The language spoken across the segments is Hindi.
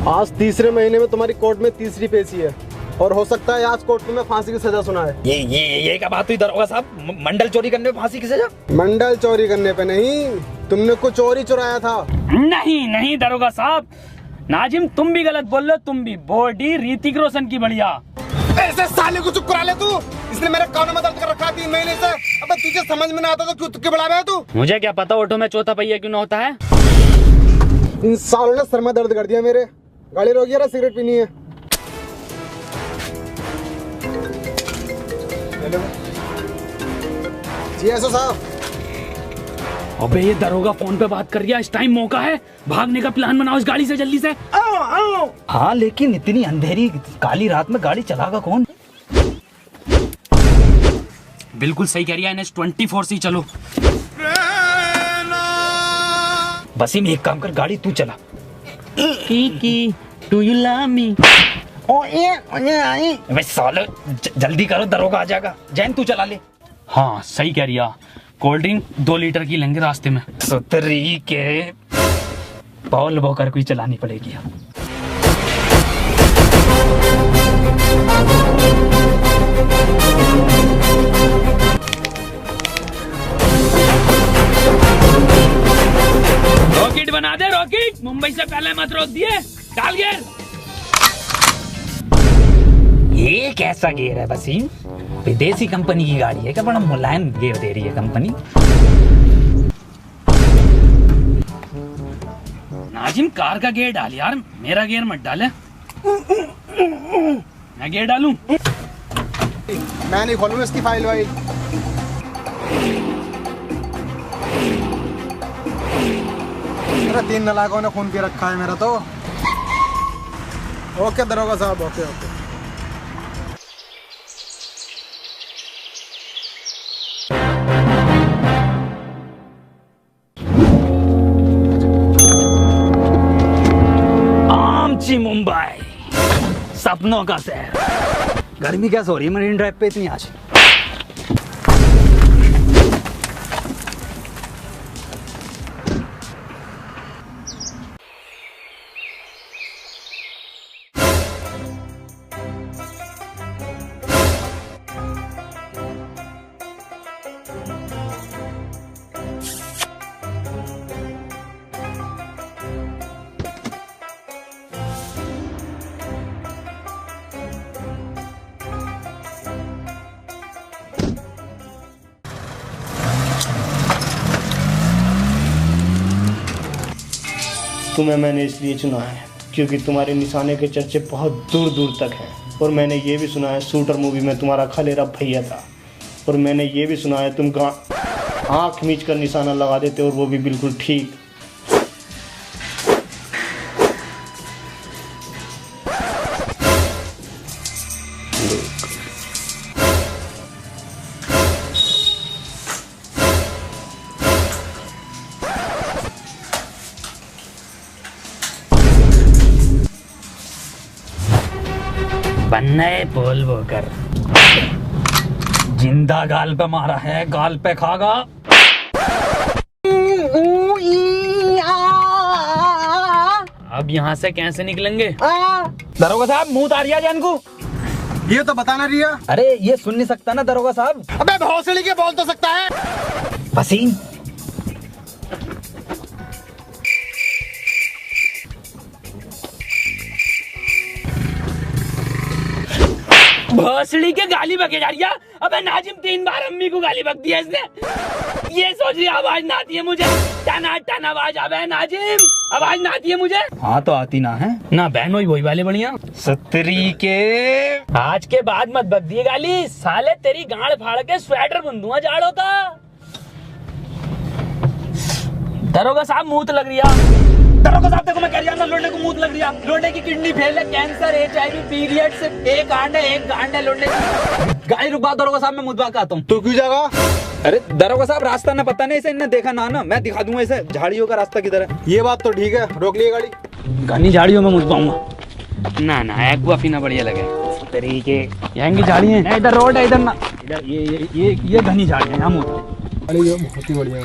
आज तीसरे महीने में तुम्हारी कोर्ट में तीसरी पेशी है और हो सकता है आज कोर्ट में फांसी की सजा सुना है। ये क्या बात हुई दरोगा साहब? मंडल चोरी करने पे फांसी की सजा? मंडल चोरी करने पे नहीं, तुमने कुछ और ही चुराया था। नहीं दरोगा साहब, नाजिम तुम भी गलत बोल रहे हो। तुम भी बॉडी ऋतिक रोशन की बढ़िया। ऐसे साले को चुप करा ले तू। इसने मेरे कानों में दर्द कर रखा 3 महीने से। अबे तुझे समझ में ना आता तो क्यों तुक्के बढ़ा रहा है तू? मुझे क्या पता ऑटो में चौथा पहिया क्यों ना होता है। इन सालों ने सर में दर्द कर दिया मेरे। गाड़ी रोकी है, सिगरेट पीनी है। हेलो जी एसओ साहब। अबे ये दरोगा फोन पे बात कर रहा है। इस टाइम मौका है, भागने का प्लान बनाओ इस गाड़ी से जल्दी से। आओ। हाँ लेकिन इतनी अंधेरी काली रात में गाड़ी चलागा कौन? बिल्कुल सही कह रही है NH 24 से चलो। वसीम एक काम कर, गाड़ी तू चला। की डू यू लव मी? साले जल्दी करो, दरोगा आ जाएगा। जैन तू चला ले। हाँ सही कह रही है। कोल्ड ड्रिंक 2 लीटर की लेंगे रास्ते में। सुतरी के पॉल वॉकर को ही चलानी पड़ेगी। रॉकेट बना दे रॉकेट। मुंबई से पहले मत रोक दिए। डाल गियर। ये कैसा गियर है वसीम? विदेशी कंपनी की गाड़ी है क्या? बड़ा मुलायम गियर दे रही है कंपनी। नाजिम कार का गियर डाल यार, मेरा गियर मत डाले। मैं गियर डालूं? मैं नहीं खोलूंगा इसकी फाइल वाइल। अरे 3 नालायकों ने खून पी रखा है मेरा तो। ओके दरोगा साहब, ओके ओके। आमची मुंबई, सपनों का शहर। गर्मी कैसे हो रही है मरीन ड्राइव पे इतनी आज? तुम्हें मैंने इसलिए चुना है क्योंकि तुम्हारे निशाने के चर्चे बहुत दूर दूर तक हैं। और मैंने ये भी सुना है शूटर मूवी में तुम्हारा खलेरा भैया था। और मैंने ये भी सुना है तुम आँख मीच कर निशाना लगा देते और वो भी बिल्कुल ठीक। बनने बोल वो कर। जिंदा गाल पे मारा है, गाल पे खागा। अब यहाँ से कैसे निकलेंगे? दरोगा साहब मुंह तारिया जान को। ये तो बताना रिया। अरे ये सुन नहीं सकता ना दरोगा साहब। अबे भौसड़ी के बोल तो सकता है। वसीम भोसड़ी के गाली बके जा रही है। अबे नाजिम 3 बार अम्मी को गाली बक दिया इसने। ये सोच रही आवाज ना आती है मुझे। टना टना आवाज आवे नाजिम, आवाज ना आती है मुझे। हाँ तो आती ना है ना बहन वही वाले बढ़िया। सतरी के आज के बाद मत बक दिए गाली। साले तेरी गांड फाड़ के स्वेटर बुंदूंगा जाड़ों का। दरोगा साहब मुंह लग रही है। दरोगा साहब देखो मैं कह रहा था लोंडे को मुंह लग रही है। लोंडे की किडनी फेल है, कैंसर, HIV, पीरियड्स, एक गांड है लोंडे की। गाड़ी रुकवा दरोगा साहब, मैं मुद्दा का आता हूँ। तू क्यों जागा? अरे दरोगा साहब रास्ता ना पता नहीं, इसे इन्हें देखा ना मैं दिखा दूंगा इसे झाड़ियों का रास्ता किधर है। ये बात तो ठीक है, रोक लिए गाड़ी। घनी झाड़ियों में मुझ पाऊंगा ना ना। एक्वा पीना बढ़िया लगे तरीके। यहाँ की झाड़ियाँ हैं, इधर रोड है, इधर ना इधर ये घनी झाड़ियाँ यहाँ बहुत ही बढ़िया।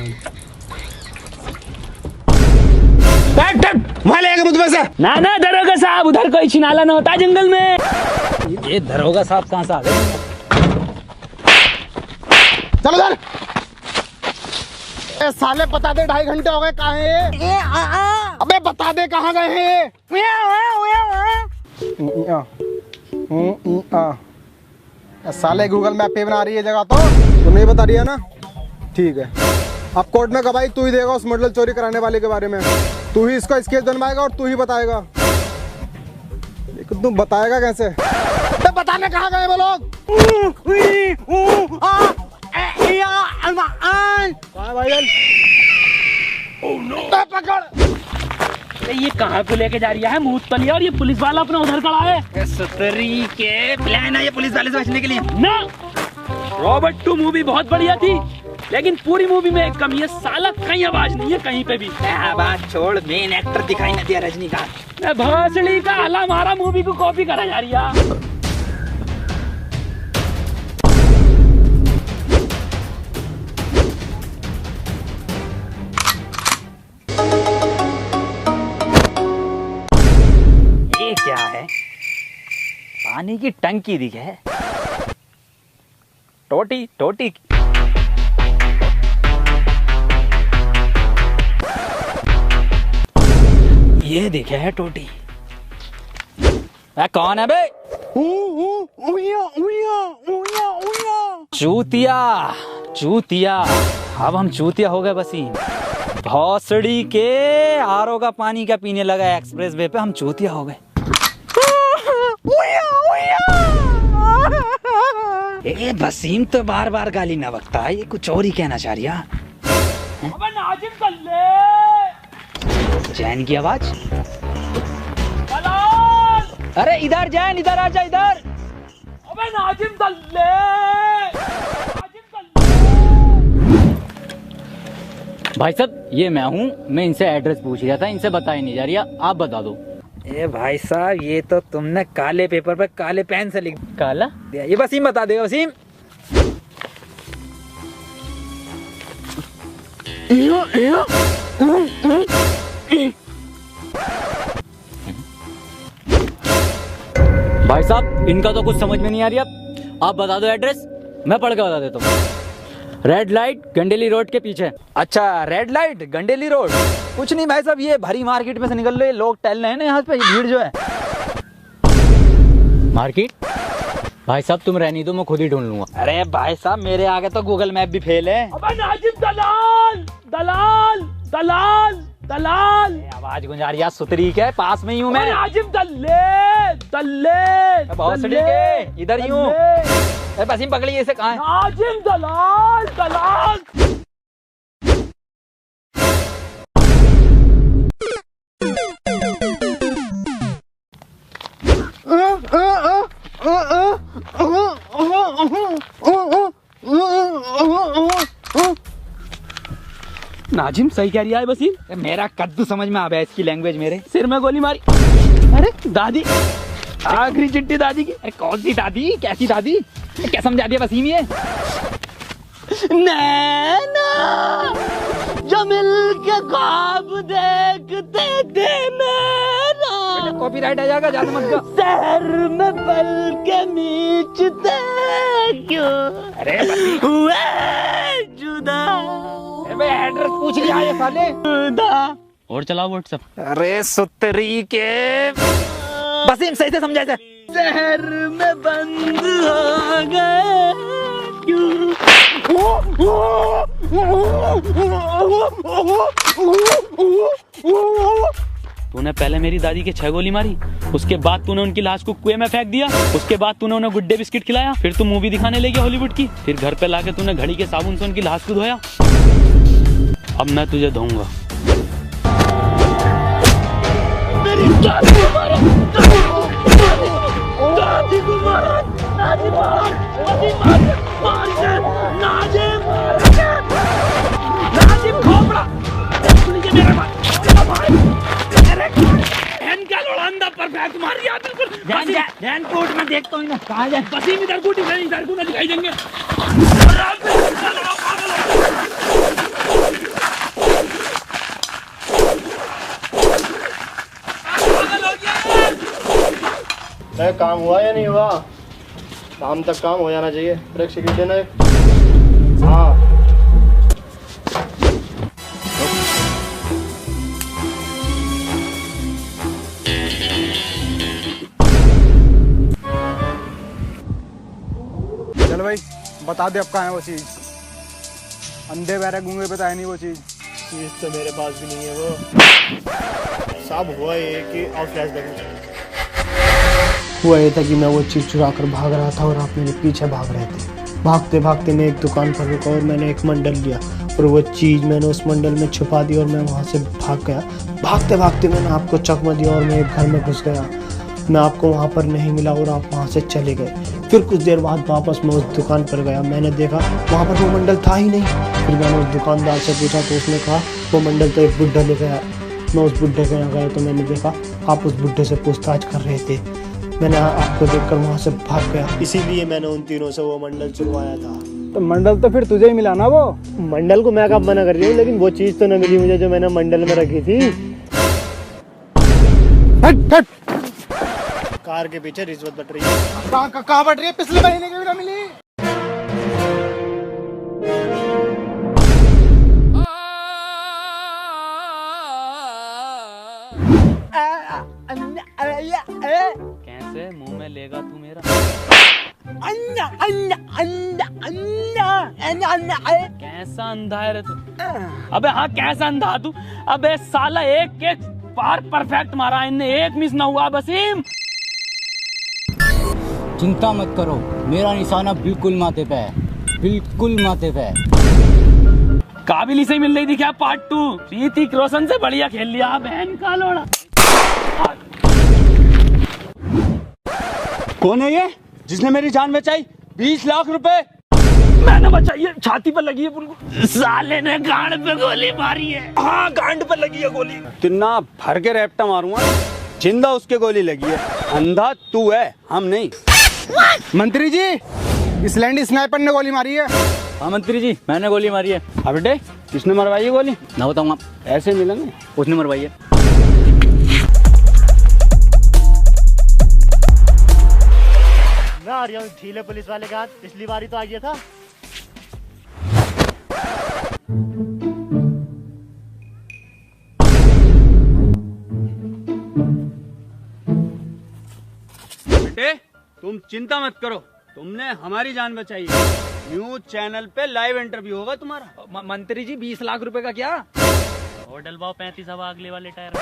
वहाँ लेगा मुझ से ना ना दरोगा साहब। साहब उधर कोई छिनाला न होता जंगल में। ये दरोगा साहब कहाँ से आ गए? चलो उधर। ए साले बता दे 2.5 घंटे हो गए, कहाँ है ये? अबे बता दे कहाँ गए हैं? साले गूगल मैप पे बना रही है जगह, तो नहीं बता रही है ना? ठीक है, अब कोर्ट में गवाही तू ही देगा उस मॉडल चोरी कराने वाले के बारे में। तू ही इसका स्केच बनवाएगा और तू ही बताएगा। लेकिन तू बताएगा कैसे? तो बताने कहाँ गए वो लोग? पकड़। ये कहाँ को लेके जा रही है मूत तली, और ये पुलिस वाला अपना उधर खड़ा है। सुतरी के प्लान है ये पुलिस वाले से बचने के लिए ना। रॉबर्ट 2 मूवी बहुत बढ़िया थी, लेकिन पूरी मूवी में एक कमी है, साला कहीं आवाज नहीं है कहीं पे भी। बात छोड़, मेन एक्टर दिखाई न दिया रजनीकांत। भोसड़ी का हला मारा मूवी को कॉपी करा जा रही है। ये क्या है? पानी की टंकी दिखे। टोटी टोटी ये दिखे है टोटी। कौन है बे? चूतिया चूतिया। अब हम चूतिया हो गए वसीम। भौसड़ी के आरओ का पानी का पीने लगा एक्सप्रेस वे पे, हम चूतिया हो गए। ए वसीम तो बार बार गाली ना बकता है, ये कुछ और ही कहना चाह रही है। जैन की आवाज। अरे इधर जैन, इधर आजा इधर। अबे नाजिम दल्ले। भाई साहब ये मैं हूँ, मैं इनसे एड्रेस पूछ रहा था, इनसे बताई नहीं जा रही, आप बता दो। ए भाई साहब ये तो तुमने काले पेपर पे काले पेन से लिख काला दिया। ये वसीम बता देगा। वसीम भाई साहब इनका तो कुछ समझ में नहीं आ रही, आप बता दो एड्रेस, मैं पढ़ के बता देता हूँ। रेड लाइट गंडेली रोड के पीछे। अच्छा, रेड लाइट गंडेली रोड। कुछ नहीं भाई साहब, ये भरी मार्केट में से निकल रहे लोग टहल रहे हैं ना यहाँ पे, भीड़ जो है। मार्केट? भाई साहब तुम रहनी दो, मैं खुद ही ढूंढ लूंगा। अरे भाई साहब मेरे आगे तो गूगल मैप भी फेल है। अबे नाजिम दलाल दलाल दलाल दलाल। आवाज गुंजा रही है सुतरी के, पास में ही हूँ मैं। नाजिम दल्ले दल्ले भौसड़ी के इधर ही हूँ। वसीम पकड़िए इसे, कहाँ है? नाजिम दलाल दलाल। नाजिम सही कह रही है वसीम। मेरा कद्दू समझ में आ गया इसकी लैंग्वेज मेरे। सिर में गोली मारी। अरे दादी, आखिरी चिट्ठी दादी की। अरे कौन सी दादी, कैसी दादी? क्या समझा दिया वसीम ये? नैना जो मिल के ख्वाब देखते थे मेरा, कॉपीराइट आ जाएगा, ज्यादा मत गा। शहर में पल के मीचते क्यों अरे हुए जुदा। एड्रेस पूछ लिया ये साले। और चलाओ व्हाट्सएप। अरे सुतरी के वसीम सही से समझा इसे। शहर में बंद हो गए क्यों। तूने पहले मेरी दादी के 6 गोली मारी, उसके बाद तूने उनकी लाश को कुएं में फेंक दिया, उसके बाद तूने उन्हें गुड्डे बिस्किट खिलाया, फिर तू मूवी दिखाने ले गया हॉलीवुड की, फिर घर पे लाके तूने घड़ी के साबुन से उनकी लाश को धोया। अब मैं तुझे धोऊंगा। मेरी दादी को मारा, दादी को मारा, दादी मार, नाजिम खोपड़ा। मेरे का लोड़ांदा परफेक्ट मार दिया बिल्कुल। ध्यान कोर्ट में देखता हूँ ना, कहाँ जाए? वसीम इधर को दिखाई देंगे। पागल हो गया। काम हुआ या नहीं हुआ? शाम तक काम हो जाना चाहिए। ब्रेक सिगरेट देना एक। हाँ चल भाई बता दे अब कहाँ है वो चीज़। अंधे बहरे गूंगे पे तो है नहीं वो चीज़। चीज तो मेरे पास भी नहीं है वो। साहब हुआ ये कि और फ्लैशबैक हुआ ये था कि मैं वो चीज़ चुरा कर भाग रहा था और आप मेरे पीछे भाग रहे थे। भागते भागते मैं एक दुकान पर रुका और मैंने एक मंडल लिया और वो चीज़ मैंने उस मंडल में छुपा दी और मैं वहाँ से भाग गया। भागते भागते मैंने आपको चकमा दिया और मैं एक घर में घुस गया। मैं आपको वहाँ पर नहीं मिला और आप वहाँ से चले गए। फिर कुछ देर बाद वापस मैं उस दुकान पर गया। मैंने देखा वहाँ पर वो मंडल था ही नहीं। फिर मैंने उस दुकानदार से पूछा तो उसने कहा वो मंडल तो एक बुड्ढा ले गया। मैं उस बुड्ढे के यहाँ गया तो मैंने देखा आप उस बुड्ढे से पूछताछ कर रहे थे। मैंने आपको देखकर वहाँ से भाग गया, इसीलिए मैंने उन तीनों से वो मंडल चुरवाया था। तो मंडल तो फिर तुझे ही मिला ना वो। मंडल को मैं कब मना कर रही हूँ, लेकिन वो चीज़ तो न मिली मुझे जो मैंने मंडल में रखी थी। हट हट। कार के पीछे रिश्वत बट रही है। कहाँ बट रही है? पिछले महीने की भी ना मिली। कैसे मुंह में लेगा तू मेरा? कैसा अंधा है रे तू? अबे हाँ कैसा अंधा तू? अबे साला एक एक बार परफेक्ट मारा इनने, एक मिस ना हुआ। वसीम चिंता मत करो, मेरा निशाना बिल्कुल माथे पे है, बिल्कुल माथे पे है। काबिल ही से मिल रही थी क्या पार्ट 2? ऋतिक रोशन से बढ़िया खेल लिया बहन का लोड़ा। कौन है ये जिसने मेरी जान बचाई? 20 लाख रुपए मैंने बचाई है, छाती पर लगी है उनको। साले ने गांड पे गोली मारी है। हाँ गांड पे लगी है गोली। तिन्ना भर के रैप्टा मारूंगा, जिंदा उसके गोली लगी है। अंधा तू है, हम नहीं। मंत्री जी इस लैंडी स्नाइपर ने गोली मारी है। हाँ मंत्री जी मैंने गोली मारी है। अब बेटे किसने मरवाई है गोली? ना बताऊंगा, ऐसे मिलेंगे। उसने मरवाई है। मैं आ रहा हूँ ढीले पुलिस वाले का, पिछली बारी तो आ गया था। बेटे तुम चिंता मत करो, तुमने हमारी जान बचाई है। न्यूज चैनल पे लाइव इंटरव्यू होगा तुम्हारा। मंत्री जी 20 लाख रुपए का क्या? और डलवाओ 35 हवा अगले वाले टायर।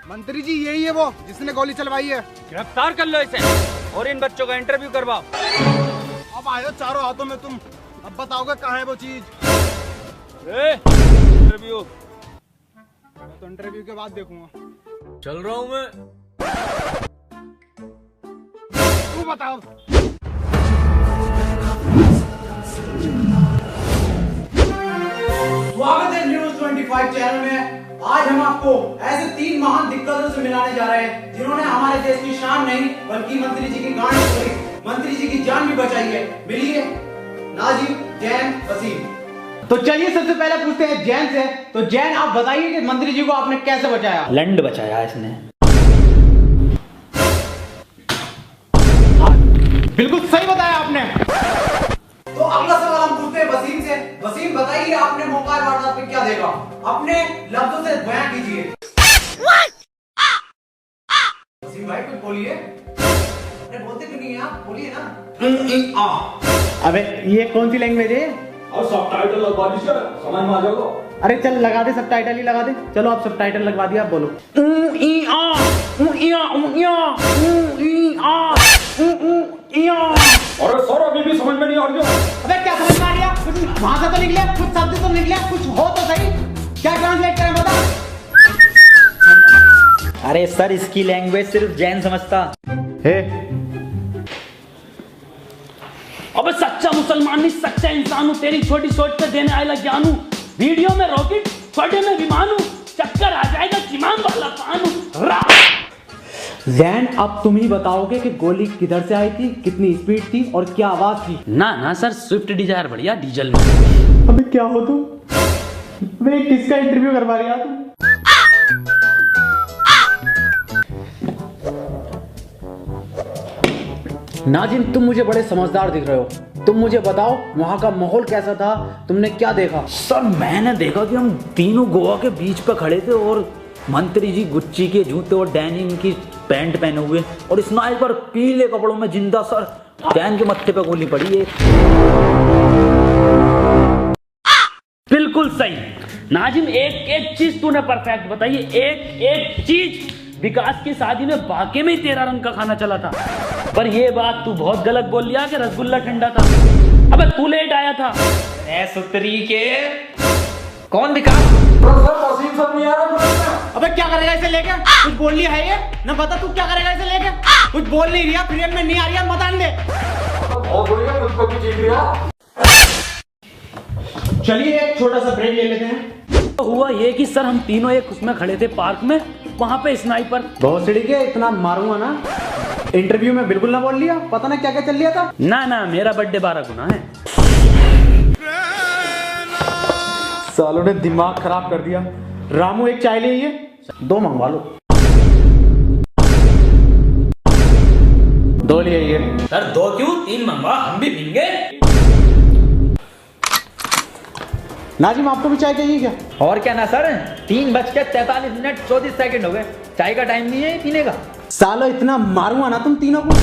मंत्री जी यही है वो जिसने गोली चलवाई है। गिरफ्तार कर लो इसे और इन बच्चों का इंटरव्यू करवाओ। अब आयो चारों हाथों में तुम, अब बताओगे कहाँ है वो चीज। इंटरव्यू मैं तो इंटरव्यू के बाद देखूंगा। चल रहा हूँ मैं। तू बताओ। स्वागत है न्यूज 25 चैनल में। आज हम आपको ऐसे 3 महान दिग्गजों से मिलाने जा रहे हैं जिन्होंने हमारे देश की शान नहीं बल्कि मंत्री जी की गांड तोड़ी, मंत्री जी की जान भी बचाई है। मिलिए नाजिम, जैन, वसीम। तो चलिए सबसे पहले पूछते हैं जैन से। तो जैन आप बताइए कि मंत्री जी को आपने कैसे बचाया? लंड बचाया इसने। बिल्कुल सही बताया आपने। तो अगला सवाल हम पूछते हैं वसीम से। वसीम बताइए आपने मौका वारदात पे क्या देखा? अपने लफ्जों से बयान कीजिए। वसीम भाई कुछ बोलिए। अरे बोलते क्यों नहीं आप? बोलिए ना। अबे ये कौन सी लैंग्वेज है? और सबटाइटल लगवा दीजिए, समझ में आ जाएगा। अरे चल लगा दे, सबटाइटल ही लगा दे। चलो आप सबटाइटल लगवा दिया, आप बोलो। और सर अभी भी समझ में नहीं आ रही है। अबे क्या समझ में आ रहा? कुछ भाषा तो निकले, कुछ शब्द तो निकले, कुछ हो तो सही। क्या ट्रांसलेट करें बता? अरे सर इसकी लैंग्वेज सिर्फ जैन समझता। अबे सच्चा मुसलमान नहीं, सच्चा इंसान हूँ। तेरी छोटी सोच पे देने आएगा ज्ञान हूँ। वीडियो में रॉकेट, छोटे में विमान हूँ। चक्कर आ जाएगा किमान वाला पान हूँ। जैन अब तुम ही बताओगे कि गोली किधर से आई थी, कितनी स्पीड थी और क्या आवाज थी? ना ना सर स्विफ्ट डिजायर बढ़िया डीजल में। अबे क्या हो तुम? अबे किसका इंटरव्यू करवा रही हो तुम? नाजिम, तुम मुझे बड़े समझदार दिख रहे हो। तुम मुझे बताओ वहाँ का माहौल कैसा था, तुमने क्या देखा? सर मैंने देखा कि हम तीनों गोवा के बीच पे खड़े थे और मंत्री जी गुच्ची के जूते और डेनिम की पैंट पहने हुए और स्नाइपर पीले कपड़ों में जिंदा। सर कैन के मत्थे पे गोली पड़ी है। बिल्कुल सही नाजिम, एक एक चीज तूने परफेक्ट बताई, एक एक चीज। विकास की शादी में वाकई में तेरा रंग का खाना चला था, पर ये बात तू बहुत गलत बोल लिया कि रसगुल्ला ठंडा था। अबे तू लेट आया था। ए सुतरी के कौन विकास? अबे क्या करेगा इसे लेके? कुछ बोल लिया है ये ना? बता तू क्या करेगा इसे लेके? कुछ बोल नहीं रहा, फ्रेम में नहीं आ रही, बता दे। चलिए एक छोटा सा ब्रेक ले लेते हैं। तो हुआ ये कि सर हम तीनों एक उसमें खड़े थे पार्क में, वहां पे स्नाइपर। भोसड़ी के इतना मारूंगा ना, इंटरव्यू में बिल्कुल ना बोल लिया, पता ना क्या क्या चल लिया था। ना ना, मेरा बर्थडे 12 गुना है। सालों ने दिमाग खराब कर दिया। रामू एक चाय ले आइए, 2 मंगवा लो। 2 ले आइए। सर 2 क्यों, 3 मंगवा, हम भी पीएंगे। नाजिम आपको भी चाय चाहिए क्या? और क्या ना सर, 3:43 हो गए, चाय का टाइम नहीं है पीने का। सालो इतना मारूंगा ना तुम तीनों को,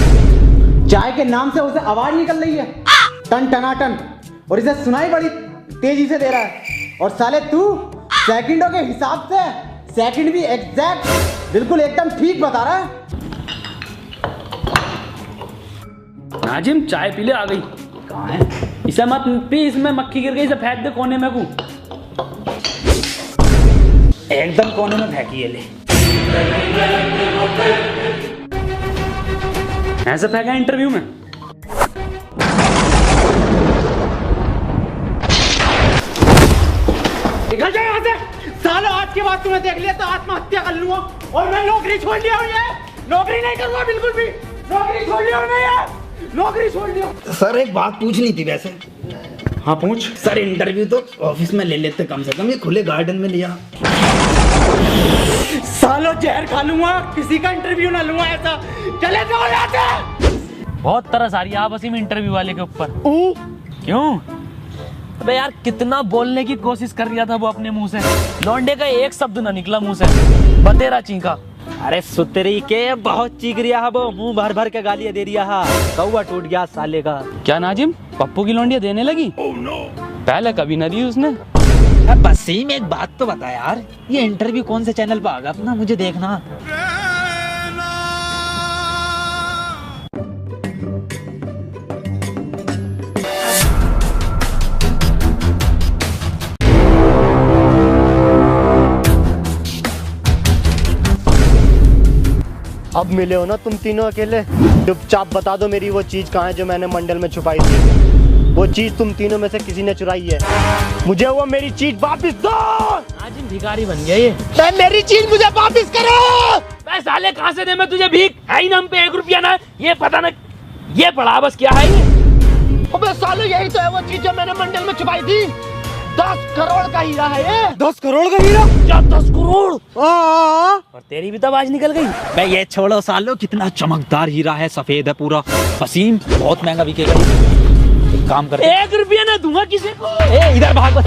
चाय के नाम से उसे आवाज निकल रही है टन टनाटन, और इसे सुनाई बड़ी तेजी से दे रहा है। और साले तू सेकंडों के हिसाब से सेकंड भी एग्जैक्ट बिल्कुल एकदम ठीक बता रहा है। नाजिम चाय पी ले, आ गई। कहाँ है? इसे मत पी, इसमें मक्खी गिर गई, इसे फेंक दे कोने में। को एकदम कोने में फेंकी है। ले ऐसे फेंका इंटरव्यू में। निकल जाए यहाँ से। सालों आज के बाद तुम्हें देख लिया तो आत्महत्या कर लूंगा, और मैं नौकरी छोड़ लिया हूँ। ये नौकरी नहीं करूंगा बिल्कुल भी, नौकरी छोड़ लिया हूँ मैं, यार नौकरी छोड़ लिया। सर एक बात पूछनी थी वैसे। हाँ पूछ। सर इंटरव्यू तो ऑफिस में ले लेते कम से कम, ये खुले गार्डन में लिया। सालों जहर खा लूंगा, किसी का इंटरव्यू ना लूंगा ऐसा। चले जाओ यहाँ से। बहुत तरस आ रही है आपस में इंटरव्यू वाले के ऊपर। क्यों? अबे यार कितना बोलने की कोशिश कर रहा था वो अपने मुंह से, लौंडे का एक शब्द ना निकला मुंह से, बतेरा चीखा। अरे सुतरी के बहुत चीख रिया है वो, मुंह भर भर के गालियां दे रिया है। कौवा टूट गया साले का। क्या नाजिम, पप्पू की लौंडिया देने लगी? पहले कभी न दी उसने। बसीम एक बात तो बता यार, ये इंटरव्यू कौन से चैनल पर आगा अपना, मुझे देखना। अब मिले हो ना तुम तीनों अकेले, चुपचाप बता दो मेरी वो चीज कहाँ है जो मैंने मंडल में छुपाई थी। वो चीज तुम तीनों में से किसी ने चुराई है, मुझे वो मेरी चीज वापस दो। आज भिखारी बन गया ये। मेरी चीज मुझे वापस करो। मैं साले कहाँ से दे मैं तुझे भीख? है ही ना हम पे 1 रुपया ना, ये पता ना ये पड़ा बस क्या है ये। अबे साले यही तो है वो चीज जो मैंने मंडल में छुपाई थी। 10 करोड़ का हीरा है ये। 10 करोड़ का हीरा? क्या 10 करोड़? और तेरी भी तो आवाज निकल गई। मैं ये छोड़ो सालो, कितना चमकदार हीरा है, सफेद है पूरा। वसीम बहुत महंगा बिकेगा ये। एक काम कर, 1 रुपया ना दूंगा किसी को। ए इधर भाग बस।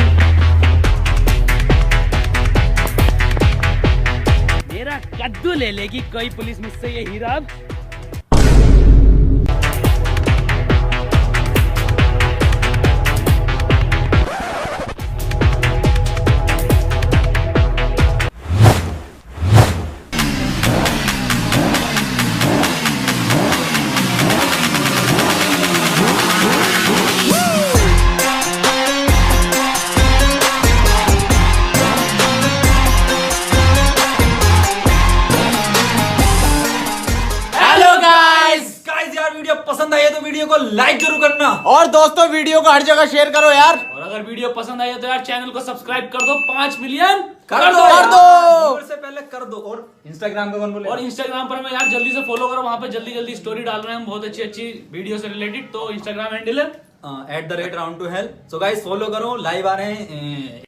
मेरा कद्दू ले लेगी कोई पुलिस मुझसे ये हीरा अब। पसंद आई है तो वीडियो को लाइक जरूर करना, और दोस्तों वीडियो को हर जगह शेयर करो यार। और अगर वीडियो पसंद आई है तो यार चैनल को सब्सक्राइब कर दो। 5 मिलियन कर दो कर से पहले कर दो। और इंस्टाग्राम पे कौन बोले? और इंस्टाग्राम पर मैं यार जल्दी से फॉलो करो, वहां पे जल्दी जल्दी स्टोरी डाल रहे हैं हम बहुत अच्छी अच्छी वीडियो से रिलेटेड। तो इंस्टाग्राम हैंडल है @round2hell। सो गाइस फॉलो करो, लाइव आ रहे हैं